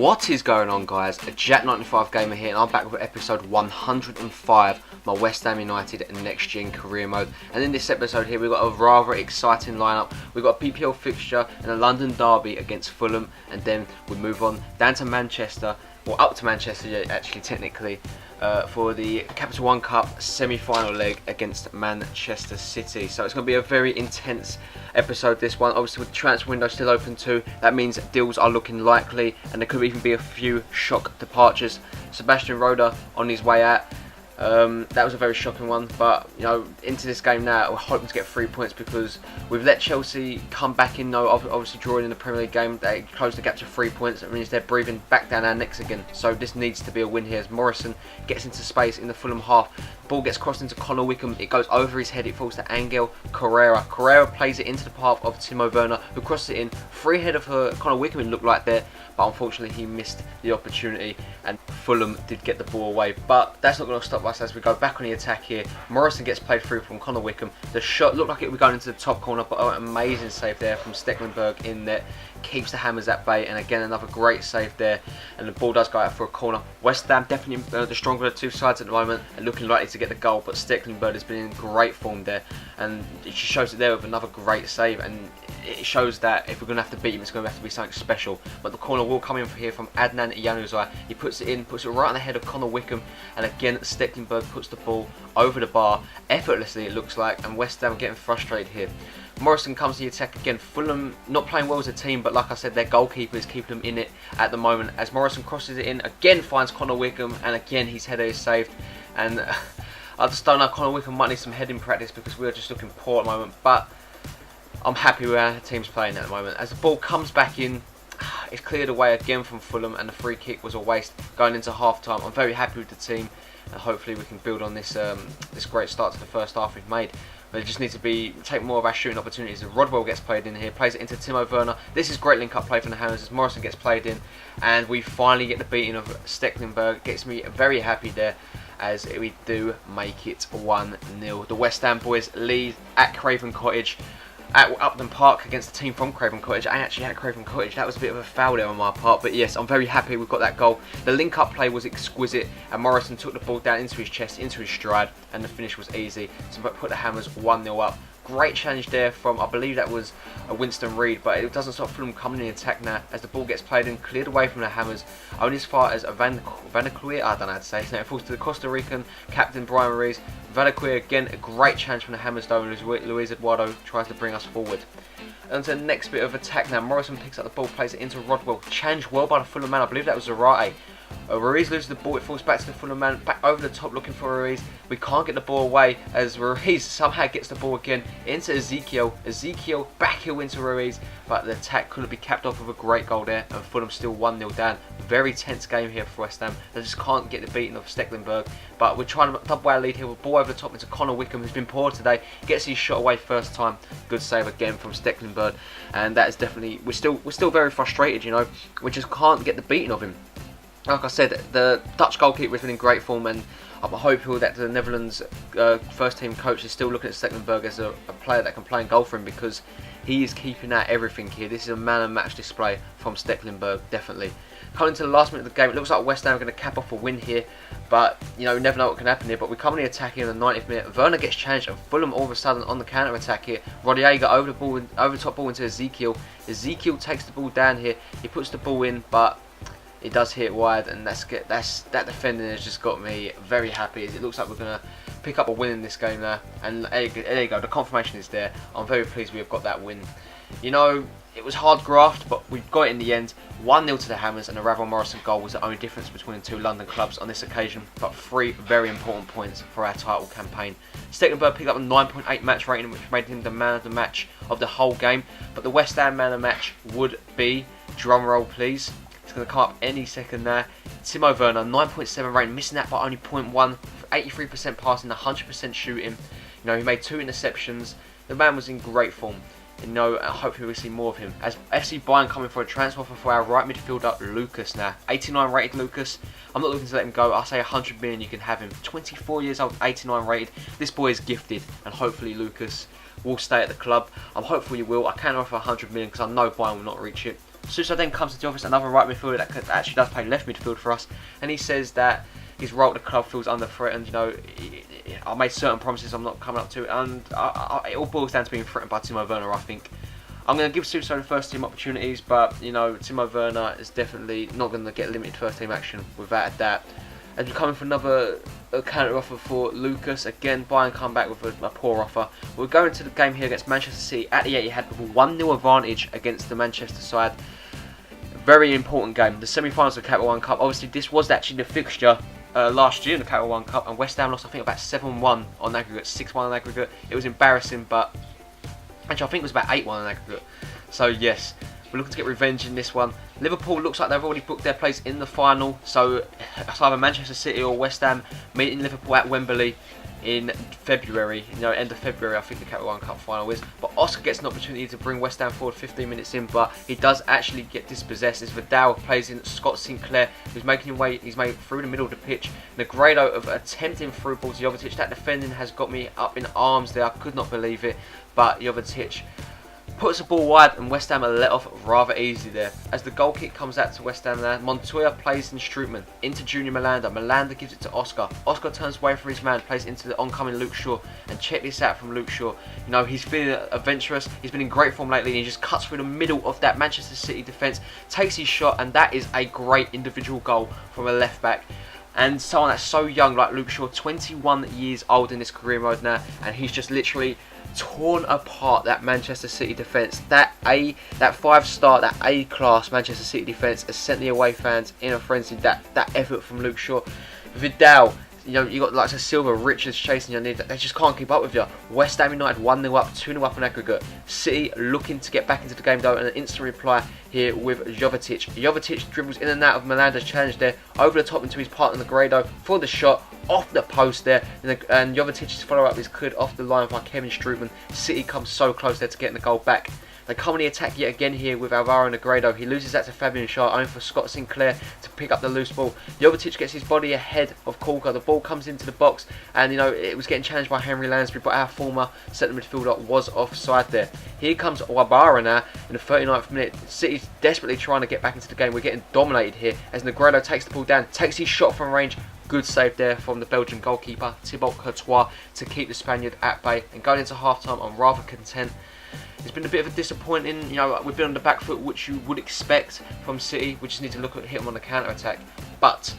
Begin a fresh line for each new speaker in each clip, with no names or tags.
What is going on, guys? A Jack95 Gamer here, and I'm back with episode 105, my West Ham United Next Gen Career Mode. And in this episode here, we've got a rather exciting lineup. We've got a PPL fixture and a London derby against Fulham, and then we move on down to Manchester, or up to Manchester actually technically, for the Capital One Cup semi-final leg against Manchester City. So it's going to be a very intense episode, this one. Obviously with the transfer window still open too, that means deals are looking likely, and there could even be a few shock departures. Sebastian Roda on his way out. That was a very shocking one, but you know, into this game now, we're hoping to get 3 points because we've let Chelsea come back in though, obviously drawing in the Premier League game. They closed the gap to 3 points. That means they're breathing back down our necks again, so this needs to be a win here as Morrison gets into space in the Fulham half. Ball gets crossed into Connor Wickham, it goes over his head, it falls to Angel Correa. Correa plays it into the path of Timo Werner, who crosses it in, free head of Connor Wickham it looked like there, but unfortunately he missed the opportunity and Fulham did get the ball away. But that's not going to stop us as we go back on the attack here. Morrison gets played through from Connor Wickham. The shot looked like it would be going into the top corner, but an amazing save there from Stecklenburg in there. Keeps the Hammers at bay, and again another great save there, and the ball does go out for a corner. West Ham definitely the stronger of the two sides at the moment and looking likely to get the goal, but Stecklenburg has been in great form there, and it just shows it there with another great save, and it shows that if we're going to have to beat him, it's going to have to be something special. But the corner will come in for here from Adnan Januzaj. He puts it in, puts it right on the head of Connor Wickham, and again Stecklenburg puts the ball over the bar effortlessly, it looks like, and West Ham getting frustrated here. Morrison comes to the attack again. Fulham not playing well as a team, but like I said, their goalkeeper is keeping them in it at the moment. As Morrison crosses it in, again finds Connor Wickham, and again his header is saved. And I just don't know, Connor Wickham might need some heading practice because we're just looking poor at the moment. But I'm happy with how the team's playing at the moment. As the ball comes back in, it's cleared away again from Fulham, and the free kick was a waste going into half time. I'm very happy with the team, and hopefully we can build on this this great start to the first half we've made. But it just needs to take more of our shooting opportunities. Rodwell gets played in here, plays it into Timo Werner. This is great link-up play from the Hammers as Morrison gets played in, and we finally get the beating of Stecklenburg. Gets me very happy there as we do make it 1-0. The West Ham boys lead at Craven Cottage, at Upton Park against the team from Craven Cottage. I actually had Craven Cottage. That was a bit of a foul there on my part, but yes, I'm very happy we've got that goal. The link-up play was exquisite, and Morrison took the ball down into his chest, into his stride, and the finish was easy to put the Hammers 1-0 up. Great challenge there from, I believe that was a Winston Reid, but it doesn't stop Fulham coming in the attack now as the ball gets played in, cleared away from the Hammers, only as far as Vanaquia, I don't know how to say his name. It falls to the Costa Rican captain Brian Ruiz. Vanaquia again, a great challenge from the Hammers though, and Luis Eduardo tries to bring us forward. And to the next bit of attack now, Morrison picks up the ball, plays it into Rodwell, challenged well by the Fulham man, I believe that was Zarate. Ruiz loses the ball, it falls back to the Fulham man, back over the top looking for Ruiz. We can't get the ball away as Ruiz somehow gets the ball again into Ezekiel. Ezekiel back heel into Ruiz, but the attack couldn't be capped off with a great goal there, and Fulham still 1-0 down. Very tense game here for West Ham. They just can't get the beating of Stecklenburg, but we're trying to double our lead here with ball over the top into Connor Wickham, who's been poor today. Gets his shot away first time. Good save again from Stecklenburg, and that is definitely, we're still very frustrated, you know. We just can't get the beating of him. Like I said, the Dutch goalkeeper has been in great form, and I'm hopeful that the Netherlands first team coach is still looking at Stecklenburg as a player that can play in goal for him, because he is keeping out everything here. This is a man and match display from Stecklenburg, definitely. Coming to the last minute of the game, it looks like West Ham are going to cap off a win here, but you know, you never know what can happen here. But we come in the attack here in the 90th minute. Werner gets challenged, and Fulham all of a sudden on the counter attack here. Rodallega over the top ball into Ezekiel. Ezekiel takes the ball down here. He puts the ball in, but it does hit wide, and that defending has just got me very happy. It looks like we're going to pick up a win in this game now, and there you go, the confirmation is there. I'm very pleased we've got that win. You know, it was hard graft, but we got it in the end. 1-0 to the Hammers, and the Ravel Morrison goal was the only difference between the two London clubs on this occasion, but 3 very important points for our title campaign. Stecklenburg picked up a 9.8 match rating, which made him the man of the match of the whole game, but the West Ham man of the match would be, drum roll please, it's going to come up any second there, Timo Werner, 9.7 rating, missing that by only 0.1, 83% passing, 100% shooting. You know, he made 2 interceptions. The man was in great form. You know, hopefully we'll see more of him. As FC Bayern coming for a transfer offer for our right midfielder Lucas now. 89 rated Lucas. I'm not looking to let him go. I'll say 100 million you can have him. 24 years old, 89 rated. This boy is gifted, and hopefully Lucas will stay at the club. I'm hopeful he will. I can offer 100 million because I know Bayern will not reach it. Suso then comes to the office, another right midfielder that actually does play left midfield for us, and he says that his role at the club feels under threat, and I made certain promises I'm not coming up to, and it all boils down to being threatened by Timo Werner. I think I'm going to give Suso the first team opportunities, but Timo Werner is definitely not going to get limited first team action without a doubt. And we're coming for another counter offer for Lucas. Again, Bayern come back with a poor offer. We're going to the game here against Manchester City at the Etihad with a 1-0 advantage against the Manchester side. Very important game. The semi-finals of the Capital One Cup. Obviously, this was actually the fixture last year in the Capital One Cup, and West Ham lost, I think, about 7-1 on aggregate, 6-1 on aggregate. It was embarrassing, but actually, I think it was about 8-1 on aggregate. So, yes, we're looking to get revenge in this one. Liverpool looks like they've already booked their place in the final, so it's either Manchester City or West Ham meeting Liverpool at Wembley in February, end of February, I think the Capital One Cup final is. But Oscar gets an opportunity to bring West Ham forward 15 minutes in, but he does actually get dispossessed as Vidal plays in Scott Sinclair, who's making his way, he's made through the middle of the pitch. Negredo of attempting through ball to Jovetic. That defending has got me up in arms there, I could not believe it, but Jovetic puts the ball wide, and West Ham are let off rather easy there. As the goal kick comes out to West Ham there, Montoya plays in Strootman, into Junior Malanda. Malanda gives it to Oscar. Oscar turns away from his man, plays into the oncoming Luke Shaw, and check this out from Luke Shaw. He's feeling adventurous, he's been in great form lately, and he just cuts through the middle of that Manchester City defence, takes his shot, and that is a great individual goal from a left back. And someone that's so young like Luke Shaw, 21 years old in this career mode now, and he's just literally torn apart that Manchester City defence. That 5-star, that A-class Manchester City defence has sent the away fans in a frenzy. That effort from Luke Shaw. Vidal, you got like Silva, Richards chasing your need. They just can't keep up with you. West Ham United 1-0 up, 2-0 up on aggregate. City looking to get back into the game though, and an instant reply here with Jovetic. Jovetic dribbles in and out of Melanda's challenge there, over the top into his partner Negredo for the shot, off the post there, and Jovetic's follow-up is cleared off the line by Kevin Strootman. City comes so close there to getting the goal back. They come on the attack yet again here with Alvaro Negredo. He loses that to Fabian Schär, only for Scott Sinclair to pick up the loose ball. Jovetic gets his body ahead of Corker. The ball comes into the box, and it was getting challenged by Henry Lansbury, but our former centre midfielder was offside there. Here comes Wabara now in the 39th minute. City's desperately trying to get back into the game. We're getting dominated here as Negredo takes the ball down, takes his shot from range. Good save there from the Belgian goalkeeper Thibaut Courtois to keep the Spaniard at bay. And going into half-time, I'm rather content. It's been a bit of a disappointing, we've been on the back foot, which you would expect from City. We just need to look at hit them on the counter-attack. But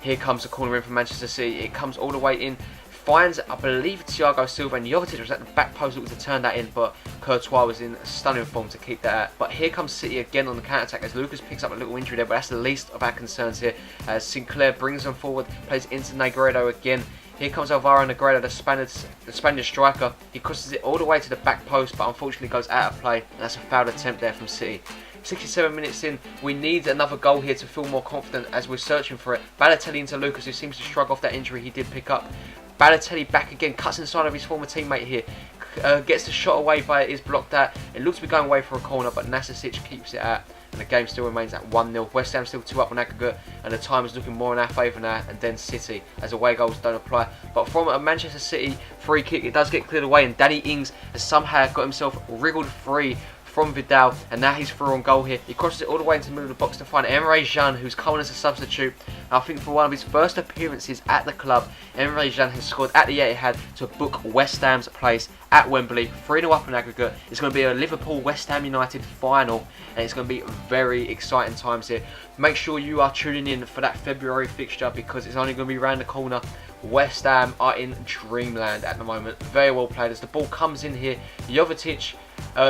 here comes the corner in from Manchester City. It comes all the way in, finds, I believe, Thiago Silva, and Jovetic was at the back post looking to turn that in, but Courtois was in stunning form to keep that out. But here comes City again on the counter-attack as Lucas picks up a little injury there, but that's the least of our concerns here. As Sinclair brings them forward, plays into Negredo again. Here comes Alvaro Negredo, the Spanish striker. He crosses it all the way to the back post, but unfortunately goes out of play, and that's a foul attempt there from City. 67 minutes in, we need another goal here to feel more confident as we're searching for it. Balotelli into Lucas, who seems to shrug off that injury he did pick up. Balotelli back again, cuts inside of his former teammate here. Gets the shot away, but it is blocked out. It looks to be going away for a corner, but Nasasic keeps it out. And the game still remains at 1-0. West Ham still 2 up on aggregate, and the time is looking more in our favour now, and then City, as away goals don't apply. But from a Manchester City free kick, it does get cleared away, and Danny Ings has somehow got himself wriggled free from Vidal, and now he's through on goal here. He crosses it all the way into the middle of the box to find Emre Can, who's coming as a substitute. I think for one of his first appearances at the club, Emre Can has scored at the Etihad to book West Ham's place at Wembley. 3-0 up in aggregate. It's going to be a Liverpool-West Ham United final, and it's going to be very exciting times here. Make sure you are tuning in for that February fixture, because it's only going to be around the corner. West Ham are in dreamland at the moment. Very well played as the ball comes in here. Jovetic,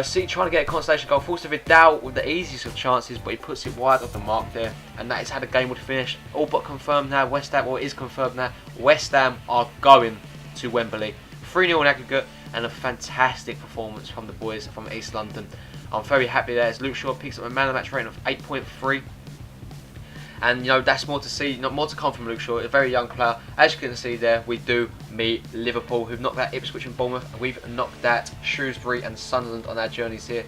City trying to get a consolation goal, falls to Vidal with the easiest of chances, but he puts it wide of the mark there, and that is how the game would finish. All but confirmed now. West Ham, or it is confirmed now, West Ham are going to Wembley. 3-0 in aggregate, and a fantastic performance from the boys from East London. I'm very happy there as Luke Shaw picks up a man of the match rating of 8.3. And that's more to see, not more to come from Luke Shaw, a very young player. As you can see there, we do meet Liverpool, who've knocked out Ipswich and Bournemouth, and we've knocked out Shrewsbury and Sunderland on our journeys here.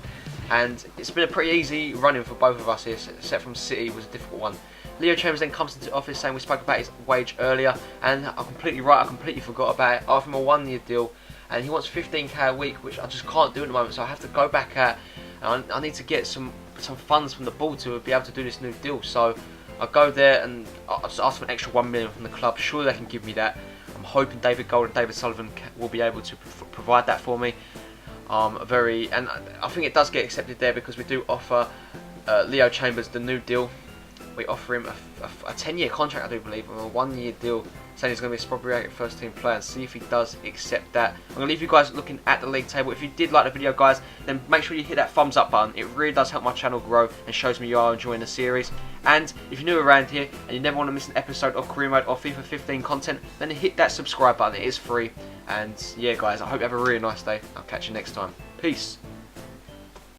And it's been a pretty easy running for both of us here, except from City was a difficult one. Leo Chambers then comes into the office saying we spoke about his wage earlier, and I'm completely right, I completely forgot about it. I offered him a 1-year deal, and he wants 15k a week, which I just can't do at the moment, so I have to go back at. I need to get some some funds from the board to be able to do this new deal. So I'll go there and I'll just ask for an extra 1 million from the club. Surely they can give me that. I'm hoping David Gold and David Sullivan will be able to provide that for me. And I think it does get accepted there because we do offer Leo Chambers the new deal. We offer him a 10-year contract, I do believe, and a 1-year deal, saying he's going to be a spot rated first team player, and see if he does accept that. I'm going to leave you guys looking at the league table. If you did like the video, guys, then make sure you hit that thumbs up button. It really does help my channel grow and shows me you are enjoying the series. And if you're new around here and you never want to miss an episode of Career Mode or FIFA 15 content, then hit that subscribe button. It is free. And yeah, guys, I hope you have a really nice day. I'll catch you next time. Peace.